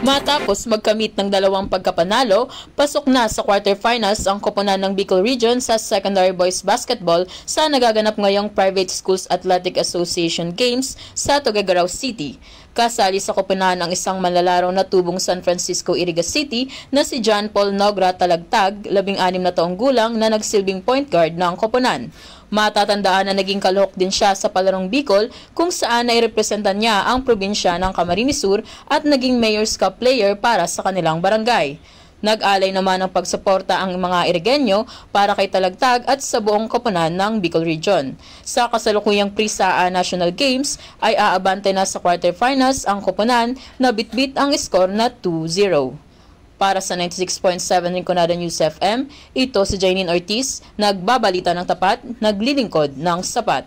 Matapos magkamit ng dalawang pagkapanalo, pasok na sa quarterfinals ang koponan ng Bicol Region sa Secondary Boys Basketball sa nagaganap ngayong Private Schools Athletic Association Games sa Tuguegarao City. Kasali sa koponan ang isang manlalaro na tubong San Francisco Iriga City na si John Paul Nogra Talagtag, 16 na taong gulang na nagsilbing point guard ng koponan. Matatandaan na naging kalahok din siya sa palarong Bicol kung saan ay representan niya ang probinsya ng Camarines Sur at naging Mayor's Cup player para sa kanilang barangay. Nag-alay naman ng pagsuporta ang mga Irigenyo para kay Talagtag at sa buong koponan ng Bicol Region. Sa kasalukuyang Prisaa National Games ay aabante na sa quarterfinals ang koponan na bitbit ang score na 2-0. Para sa 96.7 Rinconada News FM, ito si Janine Ortiz, nagbabalita ng tapat, naglilingkod ng sapat.